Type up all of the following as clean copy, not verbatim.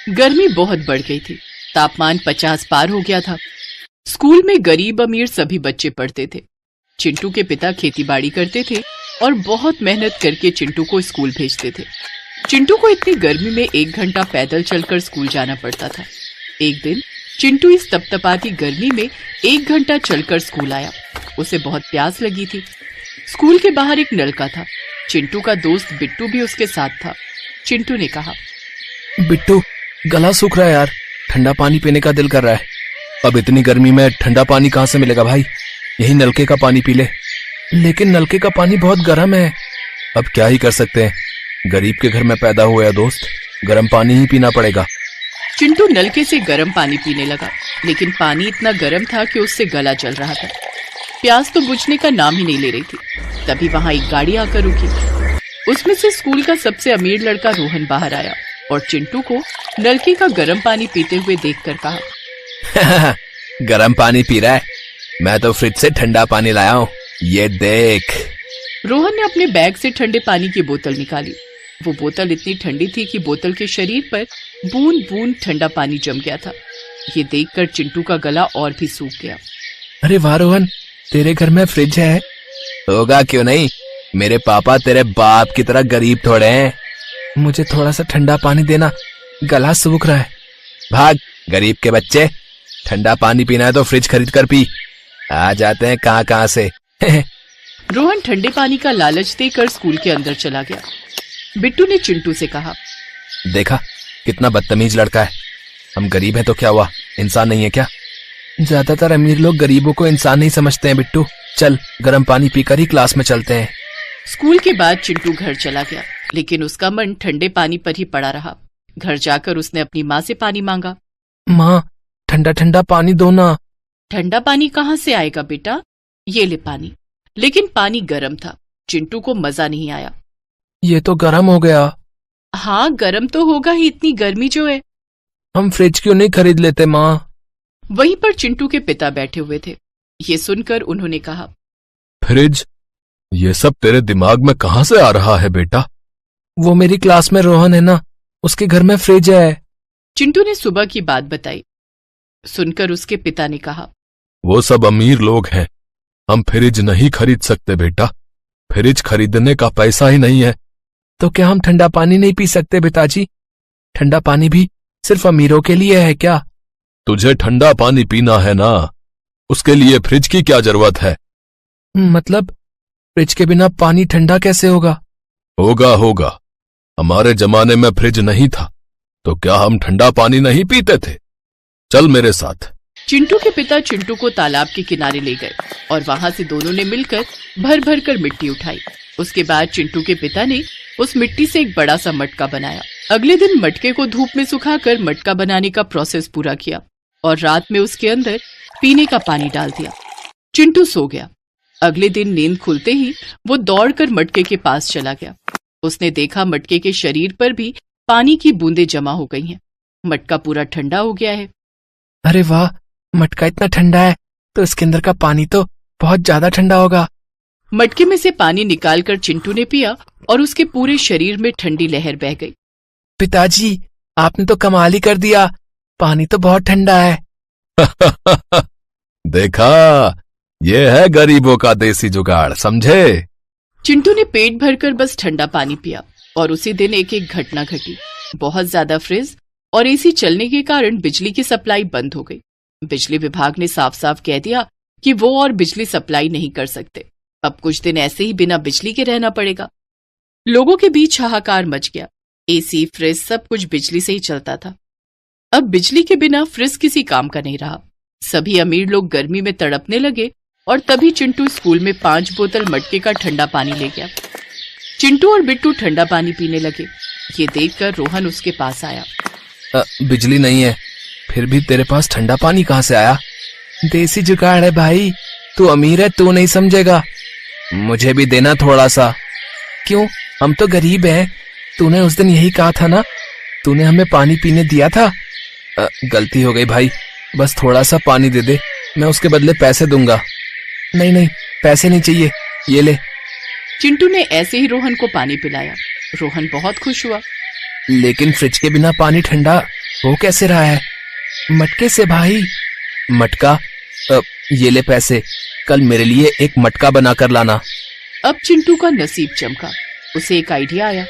गर्मी बहुत बढ़ गई थी। तापमान 50 पार हो गया था। स्कूल में गरीब अमीर सभी बच्चे पढ़ते थे। चिंटू के पिता खेतीबाड़ी करते थे और बहुत मेहनत करके चिंटू को स्कूल भेजते थे। चिंटू को इतनी गर्मी में 1 घंटा पैदल चलकर स्कूल जाना पड़ता था। एक दिन चिंटू इस तपतपाती गर्मी में 1 घंटा चलकर स्कूल आया। उसे बहुत प्यास लगी थी। स्कूल के बाहर एक नलका था। चिंटू का दोस्त बिट्टू भी उसके साथ था। चिंटू ने कहा, बिट्टू, गला सूख रहा है यार, ठंडा पानी पीने का दिल कर रहा है। अब इतनी गर्मी में ठंडा पानी कहाँ से मिलेगा भाई, यही नलके का पानी पी ले। लेकिन नलके का पानी बहुत गर्म है। अब क्या ही कर सकते हैं, गरीब के घर में पैदा हुआ है दोस्त, गर्म पानी ही पीना पड़ेगा। चिंटू नलके से गर्म पानी पीने लगा, लेकिन पानी इतना गर्म था कि उससे गला जल रहा था। प्यास तो बुझने का नाम ही नहीं ले रही थी। तभी वहां एक गाड़ी आकर रुकी। उसमें से स्कूल का सबसे अमीर लड़का रोहन बाहर आया और चिंटू को नलके का गर्म पानी पीते हुए देखकर कहा, गर्म पानी पी रहा है, मैं तो फ्रिज से ठंडा पानी लाया हूँ, ये देख। रोहन ने अपने बैग से ठंडे पानी की बोतल निकाली। वो बोतल इतनी ठंडी थी कि बोतल के शरीर पर बूंद बूंद ठंडा पानी जम गया था। ये देखकर चिंटू का गला और भी सूख गया। अरे वाह रोहन, तेरे घर में फ्रिज है? होगा क्यों नहीं, मेरे पापा तेरे बाप की तरह गरीब थोड़े हैं। मुझे थोड़ा सा ठंडा पानी देना, गला सूख रहा है। भाग गरीब के बच्चे, ठंडा पानी पीना है तो फ्रिज खरीद कर पी, आ जाते हैं कहाँ कहाँ से। रोहन ठंडे पानी का लालच देकर स्कूल के अंदर चला गया। बिट्टू ने चिंटू से कहा, देखा कितना बदतमीज लड़का है। हम गरीब हैं तो क्या हुआ, इंसान नहीं है क्या? ज्यादातर अमीर लोग गरीबों को इंसान नहीं समझते हैं बिट्टू। चल गर्म पानी पीकर ही क्लास में चलते हैं। स्कूल के बाद चिंटू घर चला गया, लेकिन उसका मन ठंडे पानी पर ही पड़ा रहा। घर जाकर उसने अपनी माँ से पानी मांगा। माँ, ठंडा ठंडा पानी दो ना। ठंडा पानी कहाँ से आएगा बेटा, ये ले पानी। लेकिन पानी गर्म था। चिंटू को मजा नहीं आया। ये तो गर्म हो गया। हाँ, गर्म तो होगा ही, इतनी गर्मी जो है। हम फ्रिज क्यों नहीं खरीद लेते माँ? वहीं पर चिंटू के पिता बैठे हुए थे। ये सुनकर उन्होंने कहा, फ्रिज? ये सब तेरे दिमाग में कहाँ से आ रहा है बेटा? वो मेरी क्लास में रोहन है ना, उसके घर में फ्रिज है। चिंटू ने सुबह की बात बताई। सुनकर उसके पिता ने कहा, वो सब अमीर लोग हैं, हम फ्रिज नहीं खरीद सकते बेटा, फ्रिज खरीदने का पैसा ही नहीं है। तो क्या हम ठंडा पानी नहीं पी सकते पिताजी? ठंडा पानी भी सिर्फ अमीरों के लिए है क्या? तुझे ठंडा पानी पीना है ना, उसके लिए फ्रिज की क्या जरूरत है? मतलब फ्रिज के बिना पानी ठंडा कैसे होगा? होगा, हमारे जमाने में फ्रिज नहीं था तो क्या हम ठंडा पानी नहीं पीते थे? चल मेरे साथ। चिंटू के पिता चिंटू को तालाब के किनारे ले गए और वहां से दोनों ने मिलकर भर भर कर मिट्टी उठाई। उसके बाद चिंटू के पिता ने उस मिट्टी से एक बड़ा सा मटका बनाया। अगले दिन मटके को धूप में सुखाकर मटका बनाने का प्रोसेस पूरा किया और रात में उसके अंदर पीने का पानी डाल दिया। चिंटू सो गया। अगले दिन नींद खुलते ही वो दौड़कर मटके के पास चला गया। उसने देखा मटके के शरीर पर भी पानी की बूंदें जमा हो गई हैं। मटका पूरा ठंडा हो गया है। अरे वाह, मटका इतना ठंडा है तो इसके अंदर का पानी तो बहुत ज्यादा ठंडा होगा। मटके में से पानी निकालकर चिंटू ने पिया और उसके पूरे शरीर में ठंडी लहर बह गई। पिताजी, आपने तो कमाल ही कर दिया, पानी तो बहुत ठंडा है। देखा, ये है गरीबों का देसी जुगाड़, समझे? चिंटू ने पेट भरकर बस ठंडा पानी पिया और उसी दिन एक एक घटना घटी। बहुत ज्यादा फ्रिज और एसी चलने के कारण बिजली की सप्लाई बंद हो गई। बिजली विभाग ने साफ साफ कह दिया कि वो और बिजली सप्लाई नहीं कर सकते। अब कुछ दिन ऐसे ही बिना बिजली के रहना पड़ेगा। लोगों के बीच हाहाकार मच गया। एसी, फ्रिज सब कुछ बिजली से ही चलता था। अब बिजली के बिना फ्रिज किसी काम का नहीं रहा। सभी अमीर लोग गर्मी में तड़पने लगे और तभी चिंटू स्कूल में 5 बोतल मटके का ठंडा पानी ले गया। चिंटू और बिट्टू ठंडा पानी पीने लगे। ये देखकर रोहन उसके पास आया। बिजली नहीं है, फिर भी तेरे पास ठंडा पानी कहाँ से आया? देसी जुगाड़ है भाई, तू अमीर है, तू नहीं समझेगा। मुझे भी देना थोड़ा सा। क्यों, हम तो गरीब हैं। तूने उस दिन यही कहा था ना, तूने हमें पानी पीने दिया था। गलती हो गई भाई, बस थोड़ा सा पानी दे दे, मैं उसके बदले पैसे दूंगा। नहीं, पैसे नहीं चाहिए, ये ले। चिंटू ने ऐसे ही रोहन को पानी पिलाया। रोहन बहुत खुश हुआ। लेकिन फ्रिज के बिना पानी ठंडा हो कैसे रहा है? मटके से भाई। मटका? ये ले पैसे, कल मेरे लिए एक मटका बना कर लाना। अब चिंटू का नसीब चमका। उसे एक आइडिया आया।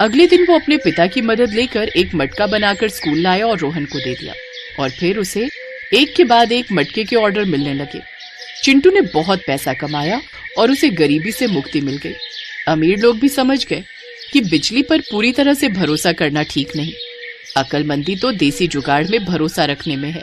अगले दिन वो अपने पिता की मदद लेकर एक मटका बनाकर स्कूल लाया और रोहन को दे दिया। और फिर उसे एक के बाद एक मटके के ऑर्डर मिलने लगे। चिंटू ने बहुत पैसा कमाया और उसे गरीबी से मुक्ति मिल गई। अमीर लोग भी समझ गए कि बिजली पर पूरी तरह से भरोसा करना ठीक नहीं। अक्लमंदी तो देसी जुगाड़ में भरोसा रखने में है।